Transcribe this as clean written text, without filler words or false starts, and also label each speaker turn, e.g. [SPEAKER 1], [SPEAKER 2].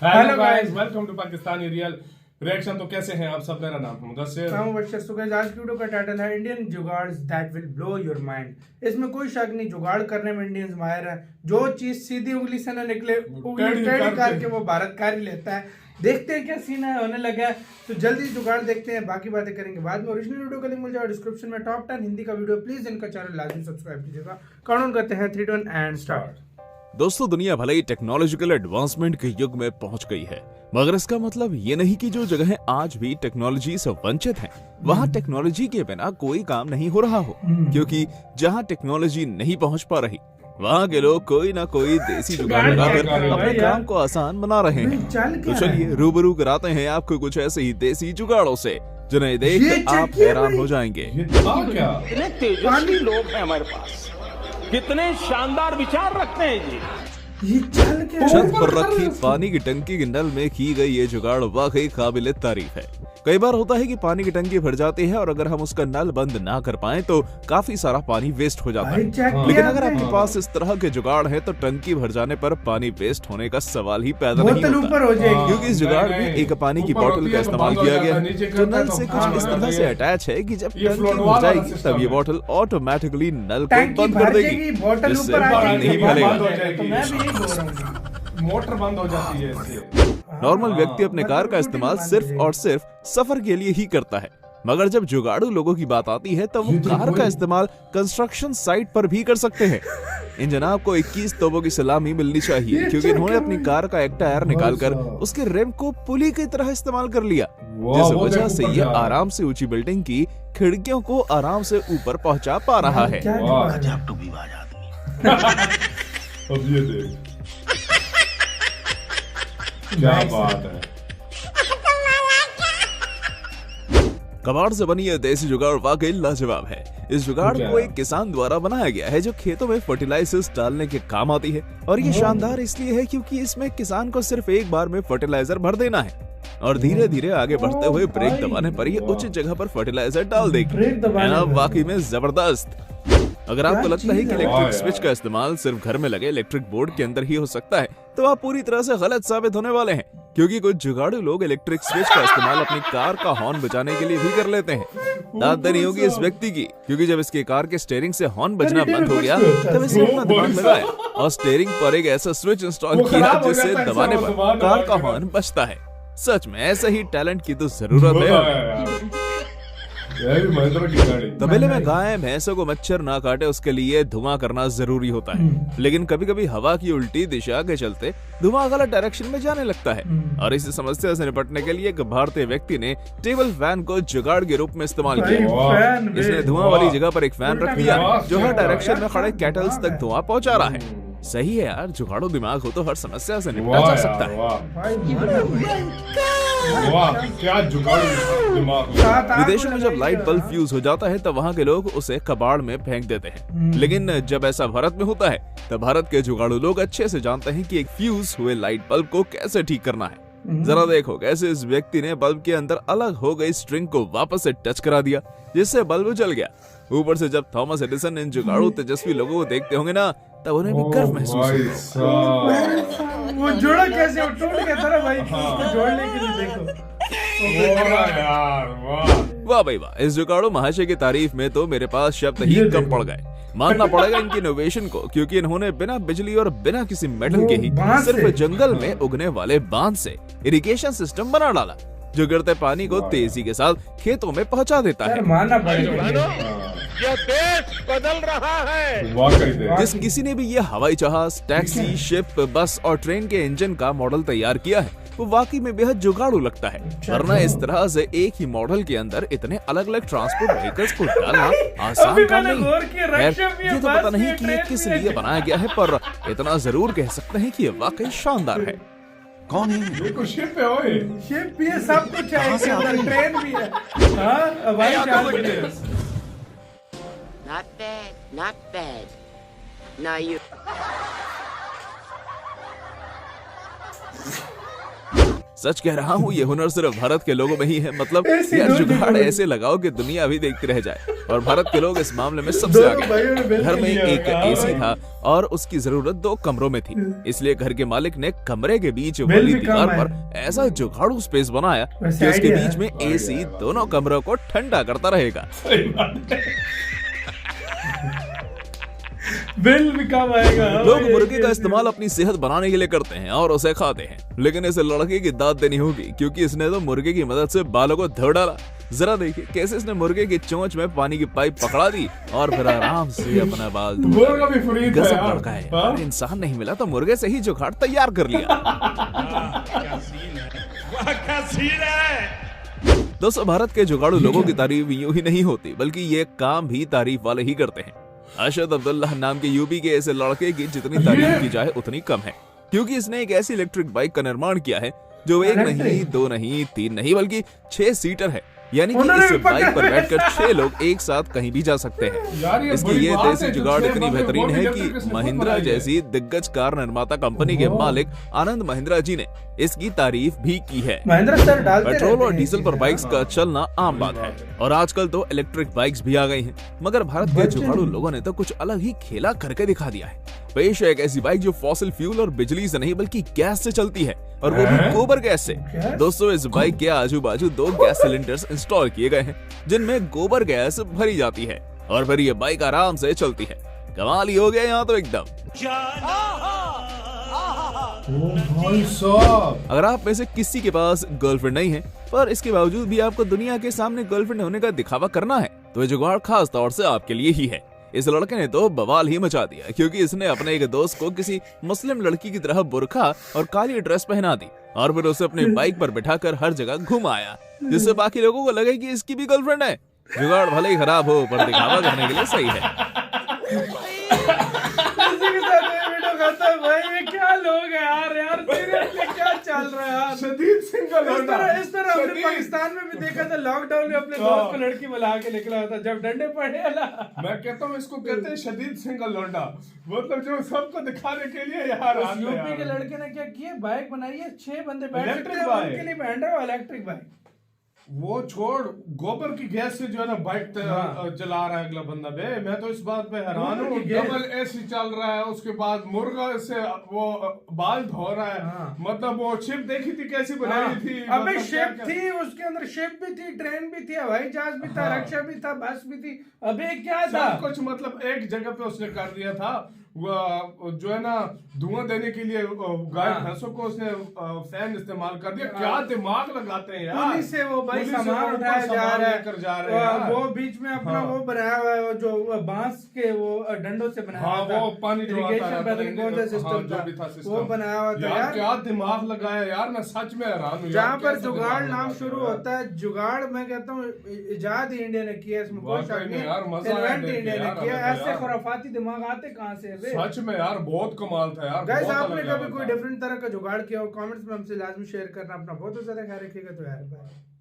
[SPEAKER 1] Hello guys, welcome to Pakistani real reaction. तो कैसे हैं आप सब? मेरा नाम है मुदस्सिर।
[SPEAKER 2] आज की वीडियो का टाइटल है Indian jugaads that will blow your mind. इसमें कोई शक नहीं, जुगाड़ करने में इंडियंस माहिर है। जो चीज सीधी उंगली से न निकले, उंगली टेढ़ी करके वो भारत कर ही लेता है। देखते हैं क्या सीन है होने लगा है, तो जल्दी जुगाड़ देखते हैं, बाकी बातें करेंगे बाद में। ओरिजिनल वीडियो का लिंक मिल जाएगा डिस्क्रिप्शन में। टॉप 10 हिंदी का वीडियो, प्लीज इनका चैनल लाजमी सब्सक्राइब कीजिएगा। काउंट करते हैं 3 2 1 एंड स्टार्ट।
[SPEAKER 3] दोस्तों, दुनिया भले ही टेक्नोलॉजिकल एडवांसमेंट के युग में पहुंच गई है, मगर इसका मतलब ये नहीं कि जो जगहें आज भी टेक्नोलॉजी से वंचित हैं, वहां टेक्नोलॉजी के बिना कोई काम नहीं हो रहा हो। क्योंकि जहां टेक्नोलॉजी नहीं पहुंच पा रही, वहां के लोग कोई ना कोई देसी जुगाड़ लगाकर अपने काम को आसान बना रहे हैं। तो चलिए रूबरू कराते हैं आपको कुछ ऐसे ही देसी जुगाड़ों से, जिन्हें देख आप हैरान हो जाएंगे।
[SPEAKER 4] कितने तेजस्वी लोग हैं हमारे पास, कितने शानदार विचार रखते हैं जी।
[SPEAKER 2] ये चल क्या
[SPEAKER 3] छत पर रखी पानी की टंकी के नल में की गई ये जुगाड़ वाकई काबिले तारीफ है। कई बार होता है कि पानी की टंकी भर जाती है और अगर हम उसका नल बंद ना कर पाएं तो काफी सारा पानी वेस्ट हो जाता है। लेकिन अगर आपके पास इस तरह के जुगाड़ है तो टंकी भर जाने पर पानी वेस्ट होने का सवाल ही पैदा नहीं होता, क्योंकि इस जुगाड़ में एक पानी की बोतल का इस्तेमाल किया गया है जो नल से कुछ इस तरह से अटैच है कि जब टंकी भर जाएगी तब ये बोतल ऑटोमेटिकली नल को बंद कर देगी, जिससे पानी नहीं फैलेगा।
[SPEAKER 1] मोटर बंद हो जाती है इससे।
[SPEAKER 3] नॉर्मल व्यक्ति अपने कार का इस्तेमाल सिर्फ और सिर्फ सफर के लिए ही करता है, मगर जब जुगाड़ू लोगों की बात आती है तब वो कार का इस्तेमाल कंस्ट्रक्शन साइट पर भी कर सकते हैं। इन जनाब को 21 तोपों की सलामी मिलनी चाहिए, क्योंकि इन्होंने अपनी कार का एक टायर निकालकर उसके रिम को पुली की तरह इस्तेमाल कर लिया, जिस वजह से ये आराम से ऊंची बिल्डिंग की खिड़कियों को आराम से ऊपर पहुंचा पा रहा है।
[SPEAKER 1] अब ये देख क्या बात है।
[SPEAKER 3] कबाड़ से बनी यह देसी जुगाड़ वाकई लाजवाब है। इस जुगाड़ को एक किसान द्वारा बनाया गया है जो खेतों में फर्टिलाइजर्स डालने के काम आती है, और ये शानदार इसलिए है क्योंकि इसमें किसान को सिर्फ एक बार में फर्टिलाइजर भर देना है और धीरे धीरे आगे बढ़ते हुए ब्रेक दबाने पर ये उचित जगह पर फर्टिलाइजर डाल देगी। वाकई में जबरदस्त। अगर आपको लगता है कि इलेक्ट्रिक स्विच का इस्तेमाल सिर्फ घर में लगे इलेक्ट्रिक बोर्ड के अंदर ही हो सकता है, तो आप पूरी तरह से गलत साबित होने वाले हैं, क्योंकि कुछ जुगाड़ू लोग इलेक्ट्रिक स्विच का इस्तेमाल अपनी कार का हॉर्न बजाने के लिए भी कर लेते हैं। दाद नहीं होगी इस व्यक्ति की, क्योंकि जब इसके कार के स्टीयरिंग से हॉर्न बजना बंद हो गया तब इसने अपना दिमाग लगाया और स्टीयरिंग पर एक ऐसा स्विच इंस्टॉल किया जिससे दबाने पर कार का हॉर्न बजता है। सच में ऐसे ही टैलेंट की तो जरूरत है। तबेले में गाय भैंसों को मच्छर ना काटे उसके लिए धुआं करना जरूरी होता है, लेकिन कभी कभी हवा की उल्टी दिशा के चलते धुआं गलत डायरेक्शन में जाने लगता है, और इस समस्या से निपटने के लिए एक भारतीय व्यक्ति ने टेबल फैन को जुगाड़ के रूप में इस्तेमाल किया। इसने धुआं वाली जगह पर एक फैन रख दिया जो हर डायरेक्शन में खड़े कैटल्स तक धुआं पहुंचा रहा है। सही है यार, जुगाड़ू दिमाग हो तो हर समस्या से निपटा जा सकता है।
[SPEAKER 1] क्या जुगाड़ू दिमाग।
[SPEAKER 3] विदेशों में जब लाइट बल्ब फ्यूज हो जाता है तब वहाँ के लोग उसे कबाड़ में फेंक देते हैं, लेकिन जब ऐसा भारत में होता है तब भारत के जुगाड़ू लोग अच्छे से जानते हैं कि एक फ्यूज हुए लाइट बल्ब को कैसे ठीक करना है। जरा देखो कैसे इस व्यक्ति ने बल्ब के अंदर अलग हो गई स्ट्रिंग को वापस से टच करा दिया, जिससे बल्ब जल गया। ऊपर से जब थॉमस एडिसन इन जुगाड़ू तेजस्वी लोगों को देखते होंगे ना, तब उन्हें भी गर्व महसूस होगा।
[SPEAKER 2] वो जोड़ा कैसे, वो टूट गया था भाई, जोड़ने के लिए देखो।
[SPEAKER 3] वाह भाई वाह, इस जुगाड़ू महाशय की तारीफ में तो मेरे पास शब्द ही कम पड़ गए। मानना पड़ेगा इनकी इनोवेशन को, क्योंकि इन्होंने बिना बिजली और बिना किसी मेटल के ही सिर्फ जंगल में उगने वाले बांध से इरिगेशन सिस्टम बना डाला, जो गिरते पानी को तेजी के साथ खेतों में पहुंचा देता है।
[SPEAKER 2] मानना पड़ेगा,
[SPEAKER 4] यह देश बदल रहा है।
[SPEAKER 3] जिस किसी ने भी ये हवाई जहाज, टैक्सी, शिप, बस और ट्रेन के इंजन का मॉडल तैयार किया है वो वाकई में बेहद जुगाड़ू लगता है, वरना इस तरह से एक ही मॉडल के अंदर इतने अलग अलग ट्रांसपोर्ट व्हीकल्स को डालना आसान काम नहीं है। ये तो पता नहीं कि ये किस लिए बनाया गया है, पर इतना जरूर कह सकते हैं कि ये वाकई शानदार है।
[SPEAKER 1] कौन है ये? तो शिप है, ओए
[SPEAKER 2] शिप भी है, सब कुछ है, ट्रेन भी है। हाँ, हवाई जहाज भी है।
[SPEAKER 5] Not bad, not bad. Now you.
[SPEAKER 3] सच कह रहा हूँ, ये हुनर सिर्फ भारत के लोगों में ही है। मतलब
[SPEAKER 2] ऐसी
[SPEAKER 3] यार
[SPEAKER 2] दो
[SPEAKER 3] जुगाड़
[SPEAKER 2] जगह-
[SPEAKER 3] ऐसे लगाओ कि दुनिया भी देखती रह जाए, और भारत के लोग इस मामले में सबसे
[SPEAKER 2] दोनों
[SPEAKER 3] आगे
[SPEAKER 2] भाइयों ने
[SPEAKER 3] हैं।
[SPEAKER 2] मिलकर
[SPEAKER 3] घर में
[SPEAKER 2] लिया
[SPEAKER 3] एक
[SPEAKER 2] होगा,
[SPEAKER 3] एसी
[SPEAKER 2] भाई।
[SPEAKER 3] था और उसकी जरूरत 2 कमरों में थी, इसलिए घर के मालिक ने कमरे के बीच
[SPEAKER 2] बिल
[SPEAKER 3] वाली
[SPEAKER 2] भी कम
[SPEAKER 3] दीवार
[SPEAKER 2] है।
[SPEAKER 3] पर ऐसा जुगाड़ू स्पेस बनाया
[SPEAKER 2] वैसे
[SPEAKER 3] कि उसके
[SPEAKER 2] आइडिया
[SPEAKER 3] बीच में एसी दोनों कमरों को ठंडा करता रहेगा।
[SPEAKER 1] सही बात है। बिल भी कम आएगा।
[SPEAKER 3] लोग मुर्गे का इस्तेमाल अपनी सेहत बनाने के लिए करते हैं और उसे खाते हैं, लेकिन इसे लड़के की दाद देनी होगी, क्योंकि इसने तो मुर्गे की मदद से बालों को धो डाला। जरा देखिए कैसे इसने मुर्गे की चोंच में पानी की पाइप पकड़ा दी और फिर आराम से अपना बाल धो।
[SPEAKER 1] मुर्गा भी फ्री था
[SPEAKER 3] गजब
[SPEAKER 1] यार।
[SPEAKER 3] लड़का है।
[SPEAKER 1] हाँ?
[SPEAKER 3] और इंसान नहीं मिला तो मुर्गे से ही जुगाड़ तैयार कर लिया। दोस्तों, भारत के जुगाड़ू लोगों की तारीफ यूं ही नहीं होती, बल्कि ये काम भी तारीफ वाले ही करते हैं। अरशद अब्दुल्ला नाम के यूपी के ऐसे लड़के की जितनी तारीफ की जाए उतनी कम है, क्योंकि इसने एक ऐसी इलेक्ट्रिक बाइक का निर्माण किया है जो 1 नहीं, 2 नहीं, 3 नहीं, बल्कि 6 सीटर है। यानी कि
[SPEAKER 2] उन्होंने
[SPEAKER 3] इस
[SPEAKER 2] भी
[SPEAKER 3] बाइक पर
[SPEAKER 2] पकड़ा
[SPEAKER 3] बैठकर 6 लोग एक साथ कहीं भी जा सकते हैं।
[SPEAKER 1] यार ये
[SPEAKER 3] इसकी
[SPEAKER 1] बड़ी
[SPEAKER 3] ये
[SPEAKER 1] बात
[SPEAKER 3] देसी
[SPEAKER 1] है, जो
[SPEAKER 3] जुगाड़
[SPEAKER 1] 6
[SPEAKER 3] इतनी
[SPEAKER 1] बंदे
[SPEAKER 3] बेहतरीन
[SPEAKER 1] वो भी
[SPEAKER 3] है
[SPEAKER 1] इलेक्ट्रिक
[SPEAKER 3] कि
[SPEAKER 1] इसने खुद
[SPEAKER 3] महिंद्रा
[SPEAKER 1] बनाई है।
[SPEAKER 3] जैसी दिग्गज कार निर्माता कंपनी के मालिक आनंद महिंद्रा जी ने इसकी तारीफ भी की है।
[SPEAKER 2] महेंद्र सर डालते
[SPEAKER 3] पेट्रोल
[SPEAKER 2] रहते
[SPEAKER 3] और
[SPEAKER 2] हैं
[SPEAKER 3] डीजल पर
[SPEAKER 2] चीजें।
[SPEAKER 3] बाइक्स का चलना आम बात है, और आजकल तो इलेक्ट्रिक बाइक्स भी आ गई हैं। मगर भारत के
[SPEAKER 2] बच्चे-
[SPEAKER 3] जुगाड़ू लोगों ने तो कुछ अलग ही खेला करके दिखा दिया है। पेश है एक ऐसी बाइक जो फॉसिल फ्यूल और बिजली से नहीं बल्कि गैस से चलती है, और वो भी गोबर गैस से।
[SPEAKER 2] गैस?
[SPEAKER 3] दोस्तों, इस बाइक के आजू बाजू 2 गैस सिलेंडर्स इंस्टॉल किए गए हैं, जिनमें गोबर गैस भरी जाती है, और फिर ये बाइक आराम से चलती है। कमाल ही हो गया यहाँ तो एकदम।
[SPEAKER 1] ओ भाई साहब,
[SPEAKER 3] अगर आप में से किसी के पास गर्लफ्रेंड नहीं है, पर इसके बावजूद भी आपको दुनिया के सामने गर्लफ्रेंड होने का दिखावा करना है, तो ये जुगाड़ खास तौर से आपके लिए ही है। इस लड़के ने तो बवाल ही मचा दिया, क्योंकि इसने अपने एक दोस्त को किसी मुस्लिम लड़की की तरह बुर्का और काली ड्रेस पहना दी, और फिर उसे अपनी बाइक पर बिठाकर हर जगह घुमाया, जिससे बाकी लोगों को लगे कि इसकी भी गर्लफ्रेंड है। जुगाड़ भले ही खराब हो, पर दिखावा करने के लिए सही है।
[SPEAKER 2] इसी के साथ ये वीडियो खत्म। भाई ये क्या लोग हैं यार सीरियसली क्या चल रहा है यार।
[SPEAKER 1] शदीद सिंगल
[SPEAKER 2] इस तरह हमने पाकिस्तान में भी देखा था, लॉकडाउन में अपने दोस्त को लड़की बुला के निकला होता जब डंडे पड़े ना।
[SPEAKER 1] मैं कहता हूँ इसको कहते हैं शदीद सिंगल लौंडा, मतलब जो सबको दिखाने के लिए यार
[SPEAKER 2] उस
[SPEAKER 1] आते हैं
[SPEAKER 2] यूपी
[SPEAKER 1] यार।
[SPEAKER 2] के लड़के ने क्या किया, बाइक बनाई है, 6 बंदे बैठ सकते
[SPEAKER 1] इलेक्ट्रिक
[SPEAKER 2] हैं,
[SPEAKER 1] बाइक।
[SPEAKER 2] उनके लिए बैठ रहा है इलेक्ट्रिक बाइक।
[SPEAKER 1] वो छोड़, गोबर की गैस से जो है ना बाइक चला रहा है अगला बंदा। बे मैं तो इस बात पे हैरान हूँ।
[SPEAKER 2] गोबर की गैस।
[SPEAKER 1] डबल एसी चल रहा है, उसके बाद मुर्गा से वो बाल धो रहा है।
[SPEAKER 2] हाँ।
[SPEAKER 1] मतलब वो शिप देखी थी कैसी बनाई थी।
[SPEAKER 2] अबे
[SPEAKER 1] मतलब
[SPEAKER 2] शिप
[SPEAKER 1] क्या-
[SPEAKER 2] थी, उसके अंदर शिप भी थी, ट्रेन भी थी, हवाई जहाज भी था,
[SPEAKER 1] हाँ।
[SPEAKER 2] रक्षा भी था, बस भी थी। अबे क्या था,
[SPEAKER 1] सब कुछ मतलब एक जगह पे उसने कर दिया था। वो जो है ना धुआं देने के लिए गाय
[SPEAKER 2] हाँ।
[SPEAKER 1] भैंसों को उसने फैन इस्तेमाल कर दिया।
[SPEAKER 2] हाँ।
[SPEAKER 1] क्या दिमाग लगाते हैं यार।
[SPEAKER 2] पुलिस से वो भाई
[SPEAKER 1] पुलिस से
[SPEAKER 2] सामान
[SPEAKER 1] वो
[SPEAKER 2] उठाया
[SPEAKER 1] ऊपर
[SPEAKER 2] जा
[SPEAKER 1] सामान
[SPEAKER 2] रहा
[SPEAKER 1] लेकर जा रहे हैं
[SPEAKER 2] है।
[SPEAKER 1] यार।
[SPEAKER 2] वो बीच में अपना
[SPEAKER 1] हाँ।
[SPEAKER 2] वो बनाया हुआ है, वो जो बांस के वो डंडों से बनाया
[SPEAKER 1] हाँ,
[SPEAKER 2] हुआ था।
[SPEAKER 1] वो पानी जो आता
[SPEAKER 2] Irrigation
[SPEAKER 1] है,
[SPEAKER 2] पता नहीं कौन सा
[SPEAKER 1] हाँ,
[SPEAKER 2] सिस्टम
[SPEAKER 1] जो भी था
[SPEAKER 2] था,
[SPEAKER 1] सिस्टम।
[SPEAKER 2] वो बनाया हुआ था
[SPEAKER 1] यार
[SPEAKER 2] यार।
[SPEAKER 1] क्या दिमाग लगाया यार, मैं सच में हैरान हूँ।
[SPEAKER 2] जहाँ
[SPEAKER 1] यार,
[SPEAKER 2] पर
[SPEAKER 1] कैसे
[SPEAKER 2] जुगाड़
[SPEAKER 1] दिमाग
[SPEAKER 2] नाम
[SPEAKER 1] लगाते
[SPEAKER 2] शुरू
[SPEAKER 1] हैं यार।
[SPEAKER 2] होता है, जुगाड़ मैं कहता हूँ इजाद ही इंडिया ने किया, इसमें कोई
[SPEAKER 1] वाकई
[SPEAKER 2] शक
[SPEAKER 1] में
[SPEAKER 2] नहीं।
[SPEAKER 1] यार, मजा आया
[SPEAKER 2] इन्वेंट
[SPEAKER 1] देख के
[SPEAKER 2] इंडिया ने
[SPEAKER 1] यार,
[SPEAKER 2] किया।
[SPEAKER 1] हमें तो
[SPEAKER 2] ऐसे
[SPEAKER 1] यार।
[SPEAKER 2] खुराफाती दिमाग आते कहाँ से बे?
[SPEAKER 1] सच में यार बहुत कमाल था यार।
[SPEAKER 2] गाइस,
[SPEAKER 1] बहुत
[SPEAKER 2] आपने
[SPEAKER 1] अलग
[SPEAKER 2] कभी
[SPEAKER 1] लेवल
[SPEAKER 2] कोई
[SPEAKER 1] था।
[SPEAKER 2] डिफरेंट तरह का जुगाड़ किया हो, कमेंट्स में हमसे लाजमी शेयर करना। अपना बहुत ज्यादा ख्याल रखिएगा। तो यार बाय।